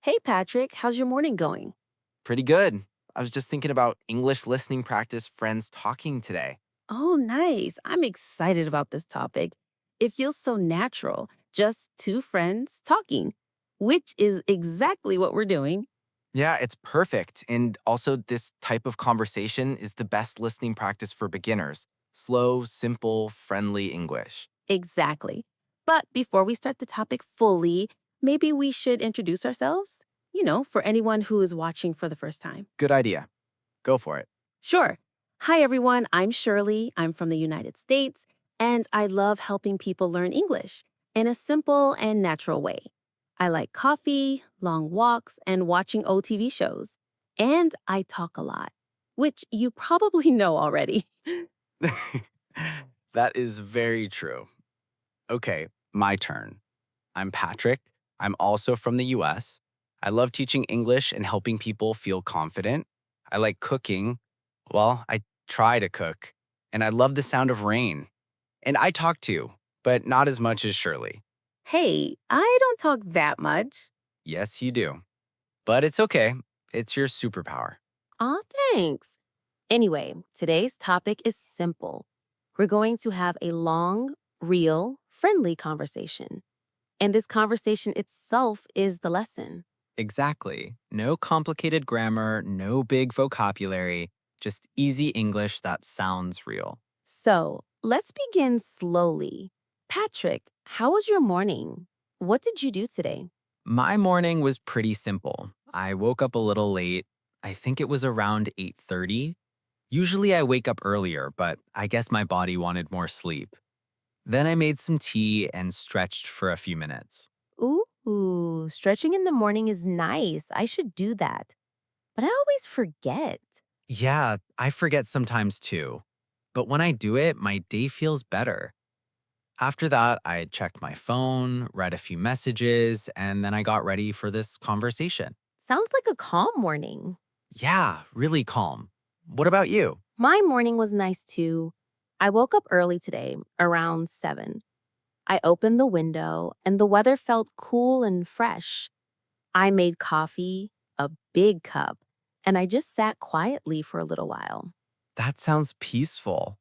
Hey, Patrick, how's your morning going? Pretty good. I was just thinking about English listening practice friends talking today. Oh, nice. I'm excited about this topic. It feels so natural, just two friends talking, which is exactly what we're doing. Yeah, it's perfect. And also, this type of conversation is the best listening practice for beginners. Slow, simple, friendly English. Exactly. But before we start the topic fully, maybe we should introduce ourselves, for anyone who is watching for the first time. Good idea. Go for it. Sure. Hi, everyone. I'm Shirley. I'm from the United States, and I love helping people learn English in a simple and natural way. I like coffee, long walks, and watching old TV shows. And I talk a lot, which you probably know already. That is very true. Okay, my turn. I'm Patrick. I'm also from the US. I love teaching English and helping people feel confident. I like cooking. Well, I try to cook. And I love the sound of rain. And I talk too, but not as much as Shirley. Hey, I don't talk that much. Yes, you do. But it's okay. It's your superpower. Aw, thanks. Anyway, today's topic is simple. We're going to have a long, real, friendly conversation. And this conversation itself is the lesson. Exactly. No complicated grammar, no big vocabulary, just easy English that sounds real. So let's begin slowly. Patrick, how was your morning? What did you do today? My morning was pretty simple. I woke up a little late. I think it was around 8:30. Usually I wake up earlier, but I guess my body wanted more sleep. Then I made some tea and stretched for a few minutes. Ooh, stretching in the morning is nice. I should do that. But I always forget. Yeah, I forget sometimes too. But when I do it, my day feels better. After that, I checked my phone, read a few messages, and then I got ready for this conversation. Sounds like a calm morning. Yeah, really calm. What about you? My morning was nice too. I woke up early today, around 7. I opened the window and the weather felt cool and fresh. I made coffee, a big cup, and I just sat quietly for a little while. That sounds peaceful.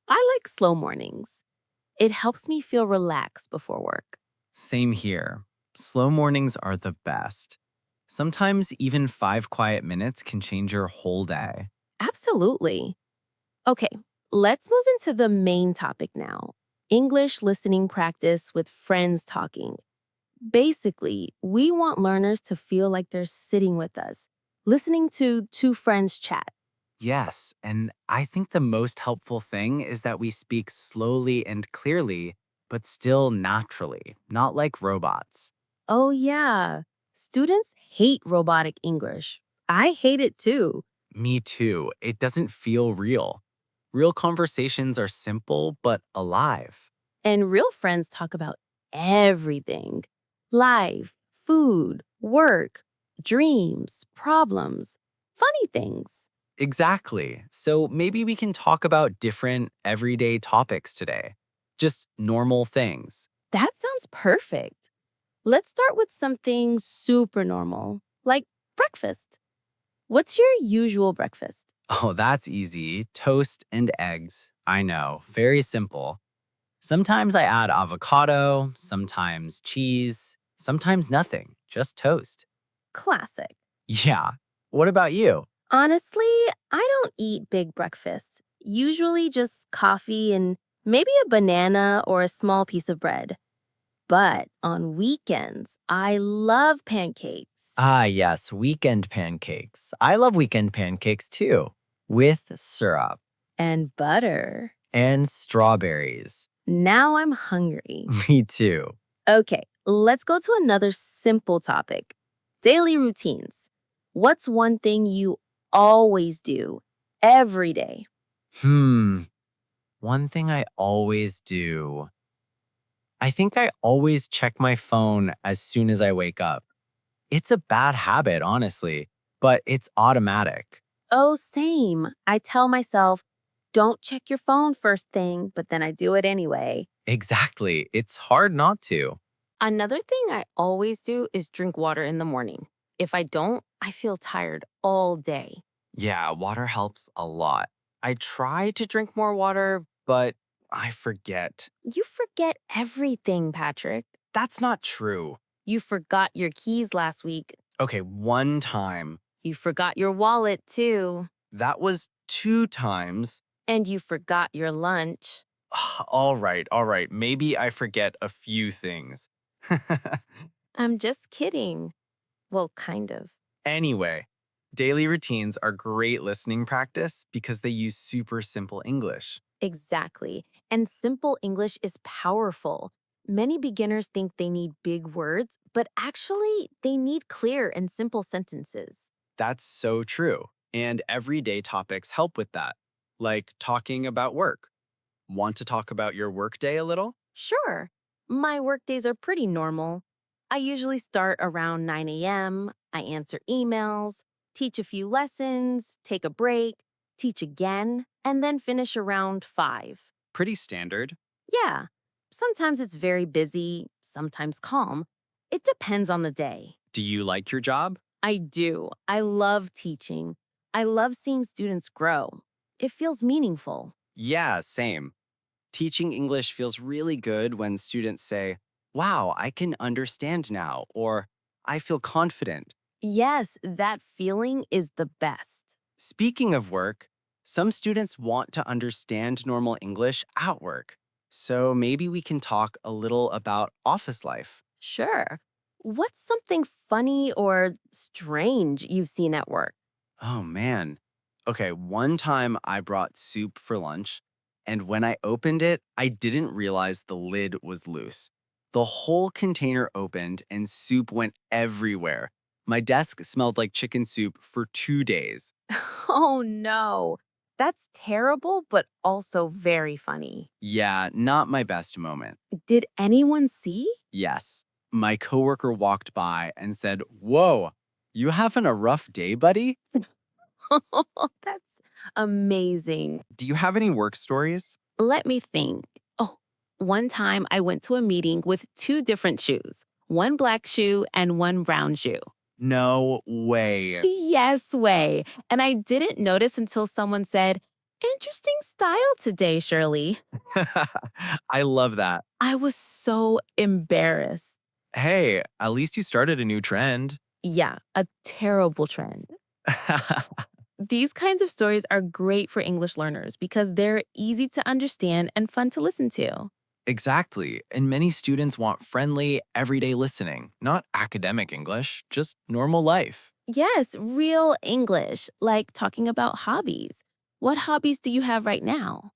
I like slow mornings. It helps me feel relaxed before work. Same here. Slow mornings are the best. Sometimes even 5 quiet minutes can change your whole day. Absolutely. Okay, let's move into the main topic now. English listening practice with friends talking. Basically, we want learners to feel like they're sitting with us, listening to two friends chat. Yes, and I think the most helpful thing is that we speak slowly and clearly, but still naturally, not like robots. Oh, yeah. Students hate robotic English. I hate it too. Me too. It doesn't feel real. Real conversations are simple but alive. And real friends talk about everything: life, food, work, dreams, problems, funny things. Exactly. So maybe we can talk about different everyday topics today. Just normal things. That sounds perfect. Let's start with something super normal, like breakfast. What's your usual breakfast? Oh, that's easy. Toast and eggs. I know. Very simple. Sometimes I add avocado, sometimes cheese, sometimes nothing, just toast. Classic. Yeah. What about you? Honestly, I don't eat big breakfasts. Usually just coffee and maybe a banana or a small piece of bread. But on weekends, I love pancakes Ah, yes, weekend pancakes. I love weekend pancakes too, with syrup and butter. and strawberries. Now I'm hungry. Me too. Okay, let's go to another simple topic: daily routines. What's one thing you always do every day? Hmm. One thing I always do. I think I always check my phone as soon as I wake up. It's a bad habit, honestly, but it's automatic. Oh, same. I tell myself, don't check your phone first thing, but then I do it anyway. Exactly. It's hard not to. Another thing I always do is drink water in the morning. If I don't, I feel tired all day. Yeah, water helps a lot. I try to drink more water, but I forget. You forget everything, Patrick. That's not true. You forgot your keys last week. Okay, one time. You forgot your wallet, too. That was 2 times. And you forgot your lunch. All right, all right. Maybe I forget a few things. I'm just kidding. Well, kind of. Anyway, daily routines are great listening practice because they use super simple English. Exactly. And simple English is powerful. Many beginners think they need big words, but actually, they need clear and simple sentences. That's so true. And everyday topics help with that, like talking about work. Want to talk about your workday a little? Sure, my work days are pretty normal. I usually start around 9 a.m., I answer emails, teach a few lessons, take a break, teach again, and then finish around 5. Pretty standard. Yeah, sometimes it's very busy, sometimes calm. It depends on the day. Do you like your job? I do. I love teaching. I love seeing students grow. It feels meaningful. Yeah, same. Teaching English feels really good when students say, "Wow, I can understand now," or "I feel confident." Yes, that feeling is the best. Speaking of work, some students want to understand normal English at work. So maybe we can talk a little about office life. Sure. What's something funny or strange you've seen at work? Oh man. Okay, one time I brought soup for lunch, and when I opened it, I didn't realize the lid was loose. The whole container opened and soup went everywhere. My desk smelled like chicken soup for 2 days. Oh no. That's terrible, but also very funny. Yeah, not my best moment. Did anyone see? Yes. My coworker walked by and said, "Whoa, you having a rough day, buddy?" That's amazing. Do you have any work stories? Let me think. Oh, one time I went to a meeting with two different shoes, one black shoe and one brown shoe. No way. Yes, way. And I didn't notice until someone said, "Interesting style today, Shirley." I love that. I was so embarrassed. Hey, at least you started a new trend. Yeah, a terrible trend. These kinds of stories are great for English learners because they're easy to understand and fun to listen to. Exactly. And many students want friendly, everyday listening, not academic English, just normal life. Yes, real English, like talking about hobbies. What hobbies do you have right now?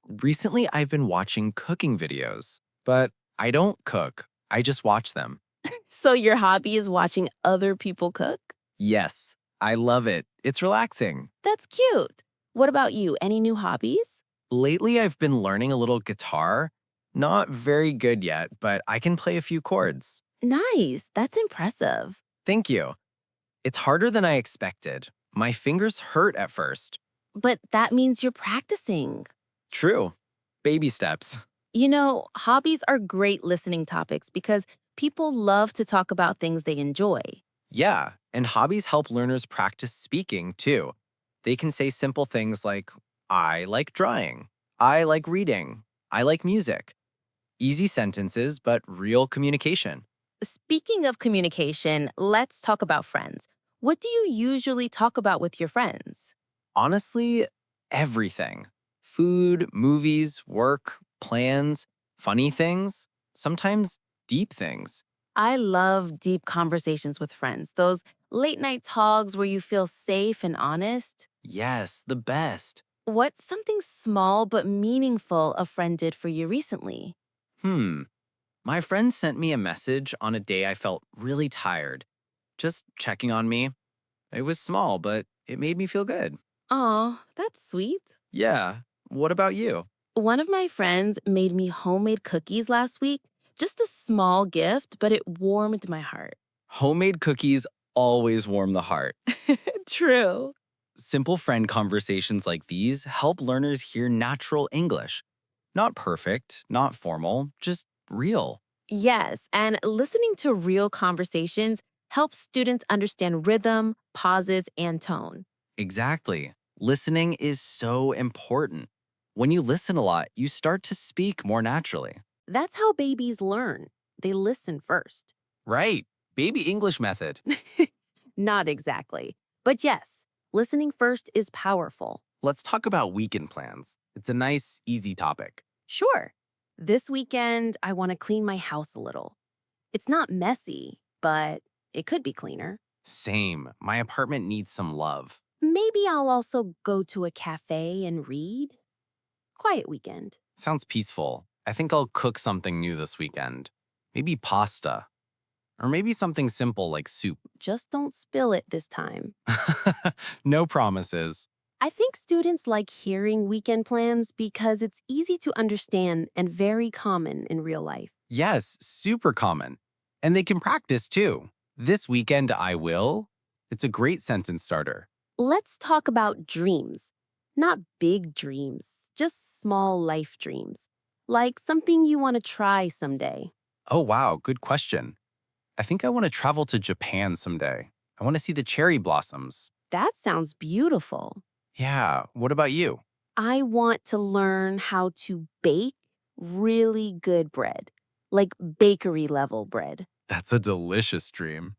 Recently, I've been watching cooking videos, but I don't cook. I just watch them. So, your hobby is watching other people cook? Yes, I love it. It's relaxing. That's cute. What about you? Any new hobbies? Lately, I've been learning a little guitar. Not very good yet, but I can play a few chords. Nice. That's impressive. Thank you. It's harder than I expected. My fingers hurt at first. But that means you're practicing. True. Baby steps. You know, hobbies are great listening topics because people love to talk about things they enjoy. Yeah, and hobbies help learners practice speaking too. They can say simple things like, "I like drawing. I like reading. I like music." Easy sentences, but real communication. Speaking of communication, let's talk about friends. What do you usually talk about with your friends? Honestly, everything. Food, movies, work, plans, funny things, sometimes deep things. I love deep conversations with friends, those late night talks where you feel safe and honest. Yes, the best. What's something small but meaningful a friend did for you recently? Hmm. My friend sent me a message on a day I felt really tired, just checking on me. It was small, but it made me feel good. Aw, that's sweet. Yeah. What about you? One of my friends made me homemade cookies last week. Just a small gift, but it warmed my heart. Homemade cookies always warm the heart. True. Simple friend conversations like these help learners hear natural English. Not perfect, not formal, just real. Yes, and listening to real conversations helps students understand rhythm, pauses, and tone. Exactly. Listening is so important. When you listen a lot, you start to speak more naturally. That's how babies learn. They listen first. Right. Baby English method. Not exactly. But yes, listening first is powerful. Let's talk about weekend plans. It's a nice, easy topic. Sure, this weekend I want to clean my house a little. It's not messy, but it could be cleaner. Same. My apartment needs some love. Maybe I'll also go to a cafe and read. Quiet weekend. Sounds peaceful. I think I'll cook something new this weekend. Maybe pasta. Or maybe something simple like soup. Just don't spill it this time. No promises. I think students like hearing weekend plans because it's easy to understand and very common in real life. Yes, super common. And they can practice too. This weekend I will. It's a great sentence starter. Let's talk about dreams. Not big dreams, just small life dreams. Like something you want to try someday. Oh, wow, good question. I think I want to travel to Japan someday. I want to see the cherry blossoms. That sounds beautiful. Yeah, what about you? I want to learn how to bake really good bread, like bakery level bread. That's a delicious dream.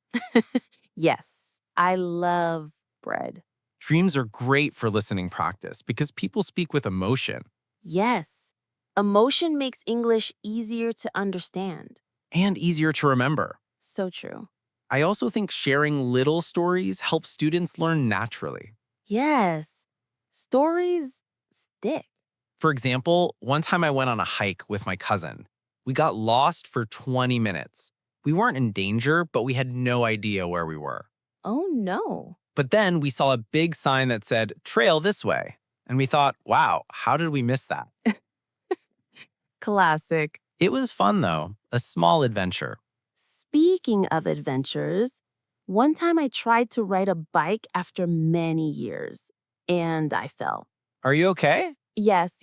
Yes, I love bread. Dreams are great for listening practice because people speak with emotion Yes, emotion makes English easier to understand. and easier to remember. So true. I also think sharing little stories helps students learn naturally. Yes, stories stick. For example, one time I went on a hike with my cousin. We got lost for 20 minutes. We weren't in danger, but we had no idea where we were. Oh no. But then we saw a big sign that said, "Trail this way." And we thought, wow, how did we miss that? Classic. It was fun, though, a small adventure. Speaking of adventures, one time I tried to ride a bike after many years and I fell. Are you okay? Yes,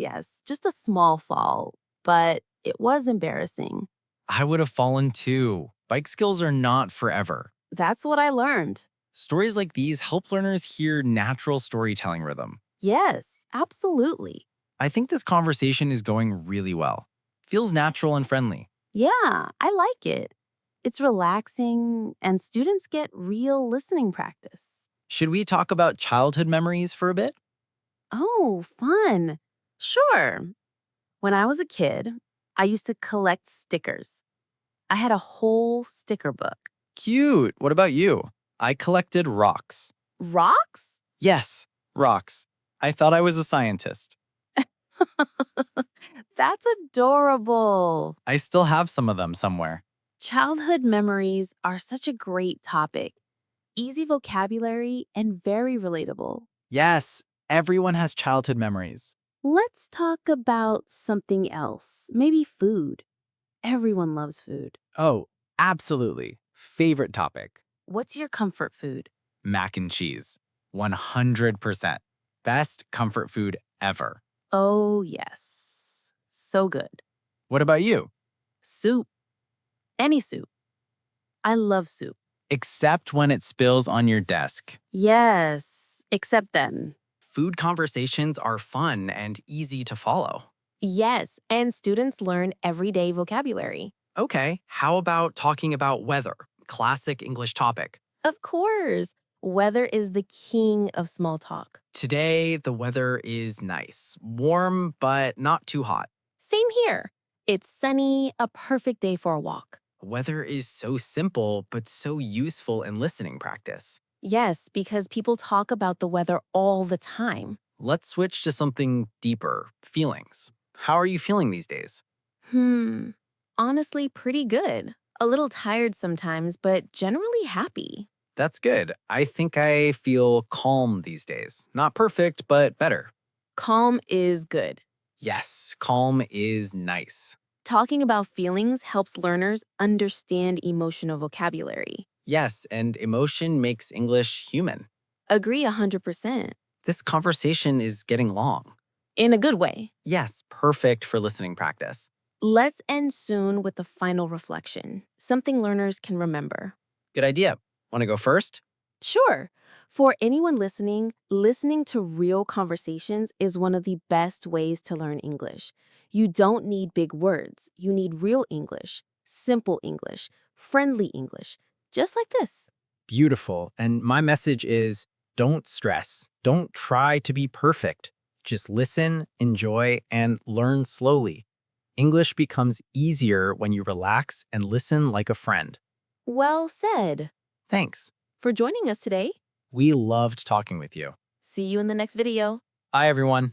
just a small fall, but it was embarrassing. I would have fallen too. Bike skills are not forever. That's what I learned. Stories like these help learners hear natural storytelling rhythm. Yes, absolutely. I think this conversation is going really well. Feels natural and friendly. Yeah, I like it. It's relaxing and students get real listening practice. Should we talk about childhood memories for a bit? Oh, fun. Sure. When I was a kid, I used to collect stickers. I had a whole sticker book. Cute. What about you? I collected rocks. Rocks? Yes, rocks. I thought I was a scientist. That's adorable. I still have some of them somewhere. Childhood memories are such a great topic. Easy vocabulary and very relatable. Yes, everyone has childhood memories. Let's talk about something else. Maybe food. Everyone loves food. Oh, absolutely. Favorite topic. What's your comfort food? Mac and cheese. 100%. Best comfort food ever. Oh, yes. So good. What about you? Soup. Any soup. I love soup. Except when it spills on your desk. Yes, except then. Food conversations are fun and easy to follow. Yes, and students learn everyday vocabulary. Okay, how about talking about weather? Classic English topic. Of course, weather is the king of small talk. Today, the weather is nice. Warm, but not too hot. Same here. It's sunny, a perfect day for a walk. Weather is so simple, but so useful in listening practice. Yes, because people talk about the weather all the time. Let's switch to something deeper, feelings. How are you feeling these days? Honestly, pretty good. A little tired sometimes, but generally happy. That's good. I think I feel calm these days. Not perfect, but better. Calm is good. Yes, calm is nice. Talking about feelings helps learners understand emotional vocabulary. Yes, and emotion makes English human. Agree 100%. This conversation is getting long. In a good way. Yes, perfect for listening practice. Let's end soon with a final reflection, something learners can remember. Good idea. Want to go first? Sure. For anyone listening, listening to real conversations is one of the best ways to learn English. You don't need big words. You need real English, simple English, friendly English, just like this. Beautiful. And my message is don't stress. Don't try to be perfect. Just listen, enjoy, and learn slowly. English becomes easier when you relax and listen like a friend. Well said. Thanks. For joining us today. We loved talking with you. See you in the next video. Bye, everyone.